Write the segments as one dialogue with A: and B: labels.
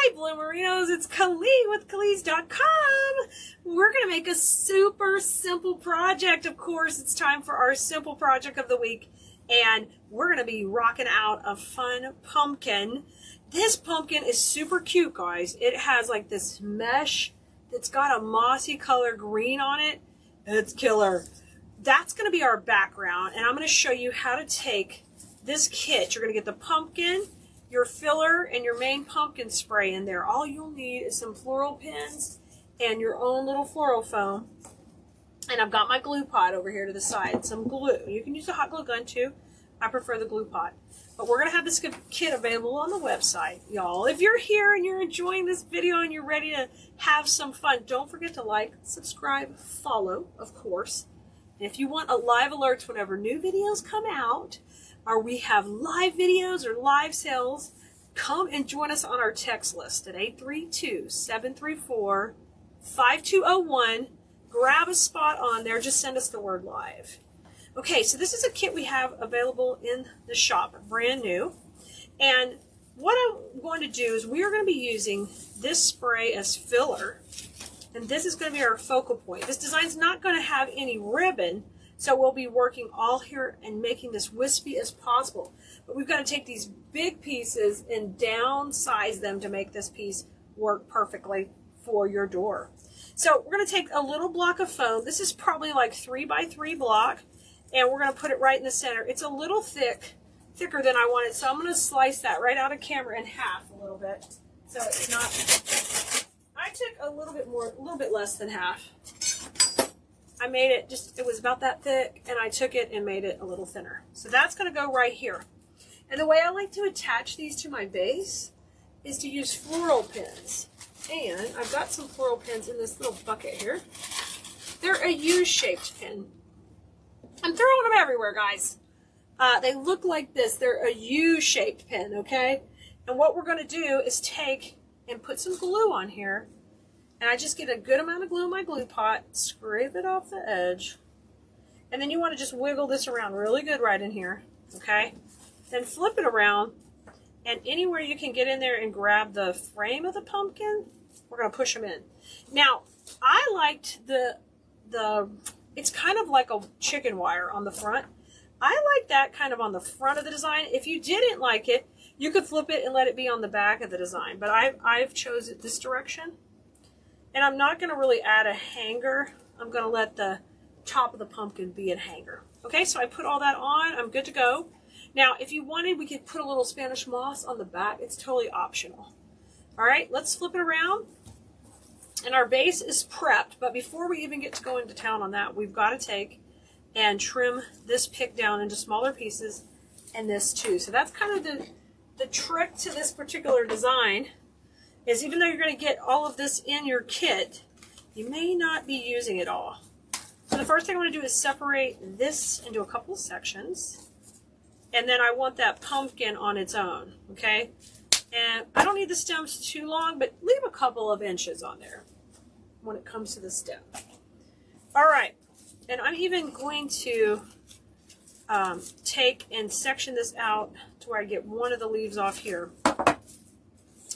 A: Hi, Bloomerinos. It's Keleas with Keleas.com. We're going to make a super simple project. Of course, it's time for our simple project of the week. And we're going to be rocking out a fun pumpkin. This pumpkin is super cute, guys. It has like this mesh that's got a mossy color green on it. It's killer. That's going to be our background. And I'm going to show you how to take this kit. You're going to get the pumpkin, your filler, and your main pumpkin spray in there. All you'll need is some floral pins and your own little floral foam. And I've got my glue pot over here to the side, some glue. You can use a hot glue gun too. I prefer the glue pot. But we're going to have this kit available on the website, y'all. If you're here and you're enjoying this video and you're ready to have some fun, don't forget to like, subscribe, follow, of course. And if you want live alerts whenever new videos come out, or we have live videos or live sales, come and join us on our text list at 832-734-5201. Grab a spot on there. Just send us the word live. Okay, so this is a kit we have available in the shop, brand new. And what I'm going to do is we are going to be using this spray as filler. And this is going to be our focal point. This design's not going to have any ribbon, so we'll be working all here and making this wispy as possible. But we've got to take these big pieces and downsize them to make this piece work perfectly for your door. So we're going to take a little block of foam. This is probably like 3x3 block, and we're going to put it right in the center. It's a little thicker than I want it, so I'm going to slice that right out of camera in half a little bit. So it's not, I took a little bit less than half. I made it it was about that thick, and I took it and made it a little thinner. So that's going to go right here. And the way I like to attach these to my base is to use floral pins. And I've got some floral pins in this little bucket here. They're a U-shaped pin. I'm throwing them everywhere, guys. They look like this. They're a U-shaped pin, okay? And what we're going to do is take and put some glue on here. And I just get a good amount of glue in my glue pot, scrape it off the edge, and then you want to just wiggle this around really good right in here, okay? Then flip it around, and anywhere you can get in there and grab the frame of the pumpkin, we're going to push them in. Now, I liked it's kind of like a chicken wire on the front. I like that kind of on the front of the design. If you didn't like it, you could flip it and let it be on the back of the design, but I've chosen it this direction. And I'm not going to really add a hanger. I'm going to let the top of the pumpkin be a hanger. Okay, so I put all that on. I'm good to go. Now, if you wanted, we could put a little Spanish moss on the back. It's totally optional. All right, let's flip it around. And our base is prepped. But before we even get to go into town on that, we've got to take and trim this pick down into smaller pieces, and this too. So that's kind of the trick to this particular design. Is even though you're going to get all of this in your kit, you may not be using it all. So the first thing I want to do is separate this into a couple of sections. And then I want that pumpkin on its own, okay? And I don't need the stems too long, but leave a couple of inches on there when it comes to the stem. All right, and I'm even going to take and section this out to where I get one of the leaves off here.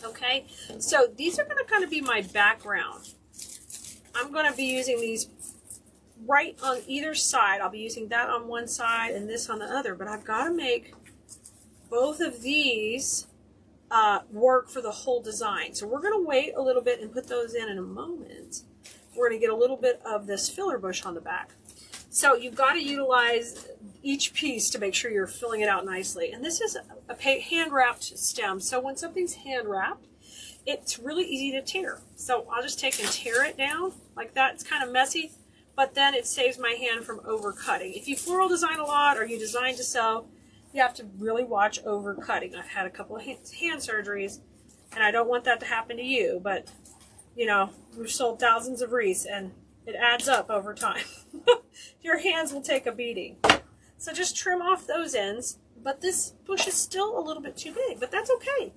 A: Okay, so these are going to kind of be my background. I'm going to be using these right on either side. I'll be using that on one side and this on the other, but I've got to make both of these work for the whole design. So we're going to wait a little bit and put those in a moment. We're going to get a little bit of this filler bush on the back. So you've got to utilize each piece to make sure you're filling it out nicely. And this is a hand-wrapped stem. So when something's hand-wrapped, it's really easy to tear. So I'll just take and tear it down like that. It's kind of messy, but then it saves my hand from over-cutting. If you floral design a lot or you design to sell, you have to really watch over-cutting. I've had a couple of hand surgeries, and I don't want that to happen to you. But, you know, we've sold thousands of wreaths, and it adds up over time. Your hands will take a beating. So just trim off those ends, but this bush is still a little bit too big, but that's okay.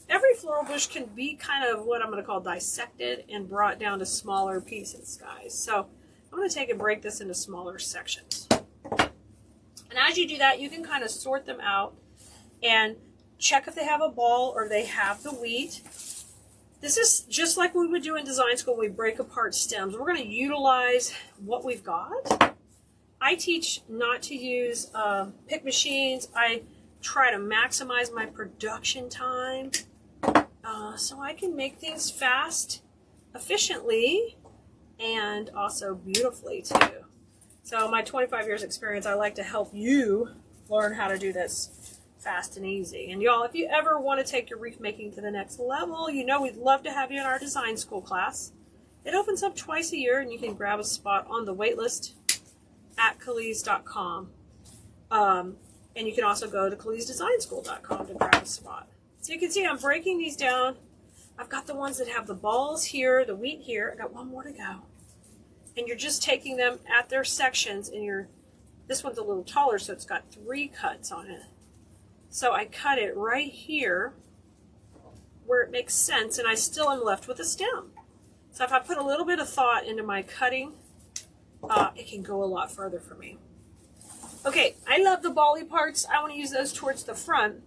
A: Every floral bush can be kind of what I'm going to call dissected and brought down to smaller pieces, guys. So I'm going to take and break this into smaller sections. And as you do that, you can kind of sort them out and check if they have a ball or they have the wheat. This is just like we would do in design school when we break apart stems. We're going to utilize what we've got. I teach not to use pick machines. I try to maximize my production time so I can make things fast, efficiently, and also beautifully too. So my 25 years experience, I like to help you learn how to do this fast and easy. And y'all, if you ever want to take your wreath making to the next level, you know we'd love to have you in our design school class. It opens up twice a year and you can grab a spot on the wait list at Keleas.com. And you can also go to KeleasDesignSchool.com to grab a spot. So you can see I'm breaking these down. I've got the ones that have the balls here, the wheat here. I got one more to go. And you're just taking them at their sections, and this one's a little taller, so it's got 3 cuts on it. So I cut it right here where it makes sense, and I still am left with a stem. So if I put a little bit of thought into my cutting, it can go a lot further for me. Okay, I love the bally parts. I want to use those towards the front,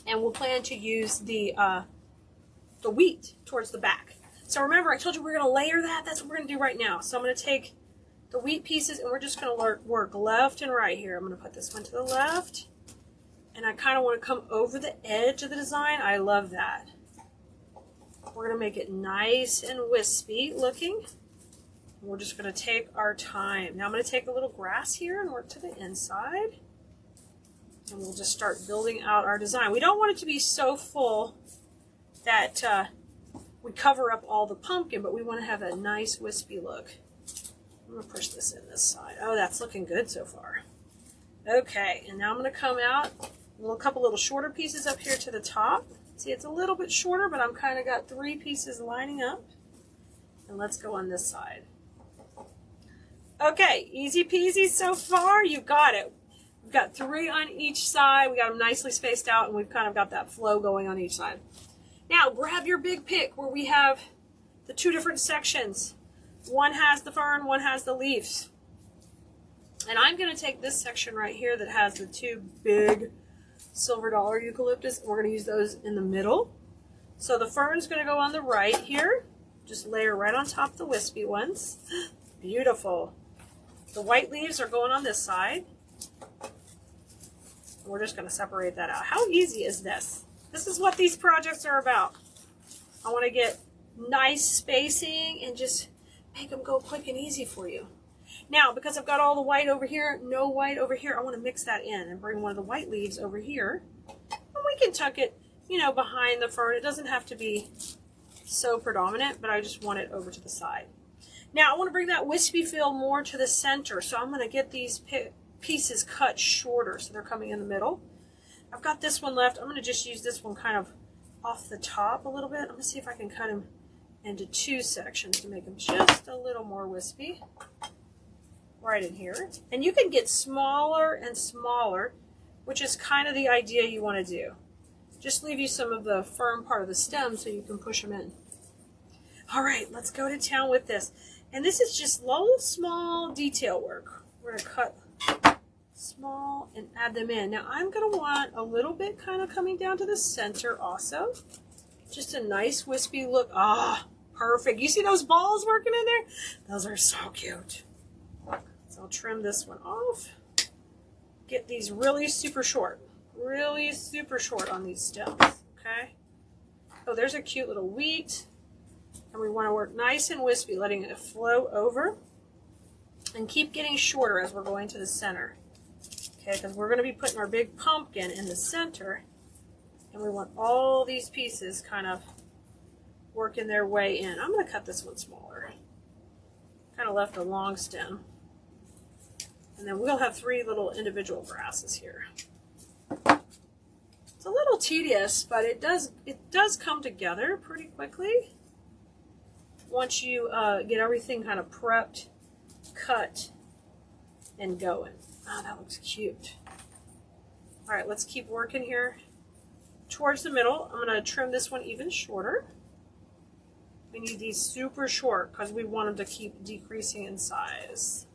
A: and we'll plan to use the wheat towards the back. So remember, I told you we're going to layer that. That's what we're going to do right now. So I'm going to take the wheat pieces, and we're just going to work left and right here. I'm going to put this one to the left, and I kind of want to come over the edge of the design. I love that. We're going to make it nice and wispy looking. We're just going to take our time. Now I'm going to take a little grass here and work to the inside. And we'll just start building out our design. We don't want it to be so full that we cover up all the pumpkin, but we want to have a nice wispy look. I'm going to push this in this side. Oh, that's looking good so far. Okay, and now I'm going to come out a couple little shorter pieces up here to the top. See, it's a little bit shorter, but I'm kind of got 3 pieces lining up. And let's go on this side. Okay, easy peasy so far. You got it. We've got 3 on each side. We got them nicely spaced out, and we've kind of got that flow going on each side. Now, grab your big pick where we have the 2 different sections. One has the fern, one has the leaves. And I'm going to take this section right here that has the 2 big silver dollar eucalyptus, and we're going to use those in the middle. So the fern's going to go on the right here. Just layer right on top the wispy ones. Beautiful. The white leaves are going on this side. We're just going to separate that out. How easy is this? This is what these projects are about. I want to get nice spacing and just make them go quick and easy for you. Now, because I've got all the white over here, no white over here, I want to mix that in and bring one of the white leaves over here. And we can tuck it, you know, behind the fern. It doesn't have to be so predominant, but I just want it over to the side. Now, I want to bring that wispy feel more to the center, so I'm going to get these pieces cut shorter so they're coming in the middle. I've got this one left. I'm going to just use this one kind of off the top a little bit. I'm going to see if I can cut them into 2 sections to make them just a little more wispy. Right in here. And you can get smaller and smaller, which is kind of the idea you want to do. Just leave you some of the firm part of the stem so you can push them in. All right, let's go to town with this. And this is just little small detail work. We're going to cut small and add them in. Now I'm going to want a little bit kind of coming down to the center also. Just a nice wispy look. Ah, perfect. You see those balls working in there? Those are so cute. So I'll trim this one off. Get these really super short on these stems, okay? Oh, there's a cute little wheat. And we want to work nice and wispy, letting it flow over. And keep getting shorter as we're going to the center. Okay, because we're going to be putting our big pumpkin in the center. And we want all these pieces kind of working their way in. I'm going to cut this one smaller. Kind of left a long stem. And then we'll have 3 little individual grasses here. It's a little tedious, but it does come together pretty quickly. Once you get everything kind of prepped, cut, and going. Oh, that looks cute. All right, let's keep working here. Towards the middle, I'm going to trim this one even shorter. We need these super short because we want them to keep decreasing in size.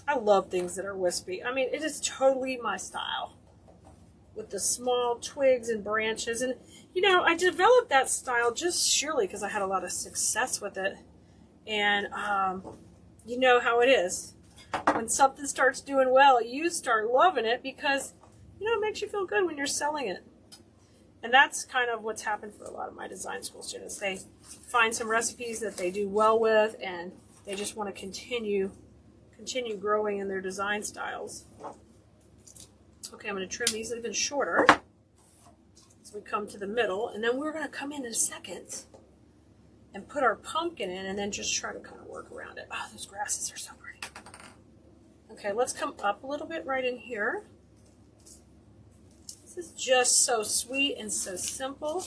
A: I love things that are wispy. I mean, it is totally my style. with the small twigs and branches. And, you know, I developed that style just surely because I had a lot of success with it. And you know how it is. When something starts doing well, you start loving it because, you know, it makes you feel good when you're selling it. And that's kind of what's happened for a lot of my design school students. They find some recipes that they do well with, and they just want to continue growing in their design styles. Okay, I'm going to trim these even shorter as we come to the middle, and then we're going to come in a second and put our pumpkin in, and then just try to kind of work around it. Oh, those grasses are so pretty. Okay, let's come up a little bit right in here. This is just so sweet and so simple.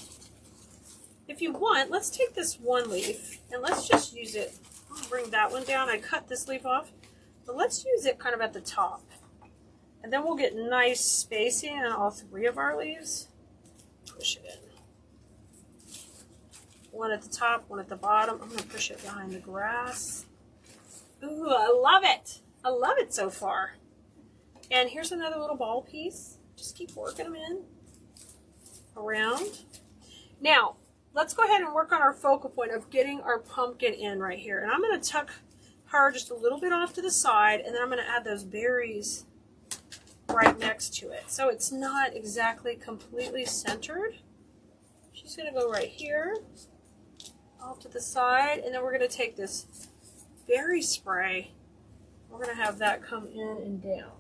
A: If you want, let's take this one leaf and let's just use it. I'll bring that one down. I cut this leaf off, but let's use it kind of at the top. And then we'll get nice spacing on all three of our leaves. Push it in. One at the top, one at the bottom. I'm going to push it behind the grass. Ooh, I love it. I love it so far. And here's another little ball piece. Just keep working them in, around. Now, let's go ahead and work on our focal point of getting our pumpkin in right here. And I'm going to tuck her just a little bit off to the side, and then I'm going to add those berries right next to it. So it's not exactly completely centered. She's going to go right here, off to the side, and then we're going to take this berry spray. We're going to have that come in and down.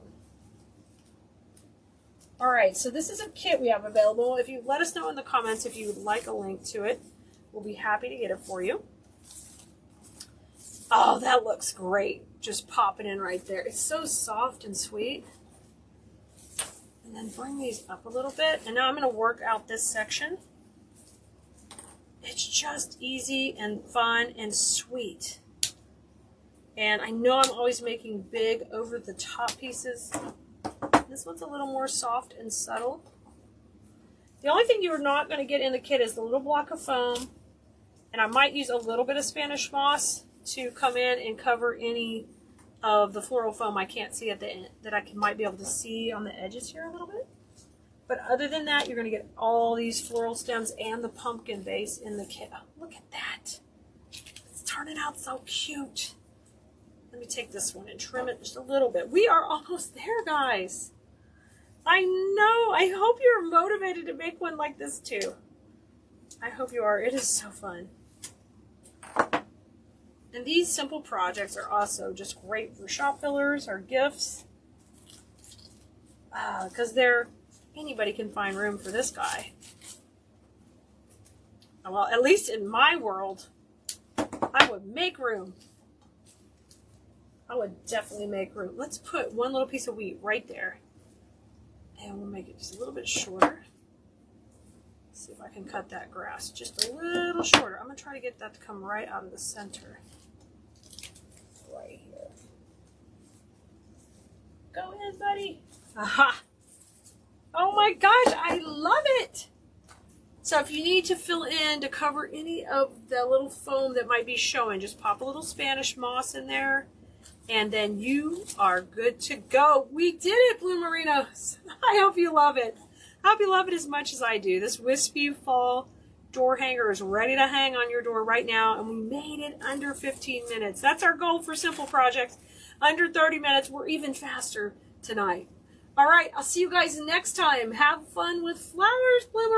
A: All right, so this is a kit we have available. If you let us know in the comments if you would like a link to it, we'll be happy to get it for you. Oh, that looks great. Just popping in right there. It's so soft and sweet. And then bring these up a little bit. And now I'm going to work out this section. It's just easy and fun and sweet. And I know I'm always making big over the top pieces. This one's a little more soft and subtle. The only thing you're not going to get in the kit is the little block of foam. And I might use a little bit of Spanish moss to come in and cover any of the floral foam I can't see at the end, that I might be able to see on the edges here a little bit. But other than that, you're going to get all these floral stems and the pumpkin base in the kit. Oh, look at that. It's turning out so cute. Let me take this one and trim it just a little bit. We are almost there, guys. I know. I hope you're motivated to make one like this too. I hope you are. It is so fun. And these simple projects are also just great for shop fillers or gifts. Because anybody can find room for this guy. Well, at least in my world, I would make room. I would definitely make room. Let's put one little piece of wheat right there. And we'll make it just a little bit shorter. Let's see if I can cut that grass just a little shorter. I'm going to try to get that to come right out of the center. Right here. Go in, buddy. Aha! Oh my gosh, I love it! So if you need to fill in to cover any of the little foam that might be showing, just pop a little Spanish moss in there. And then you are good to go. We did it, Blue Merinos. I hope you love it. I hope you love it as much as I do. This wispy fall door hanger is ready to hang on your door right now. And we made it under 15 minutes. That's our goal for simple projects. Under 30 minutes. We're even faster tonight. All right, I'll see you guys next time. Have fun with flowers, Blue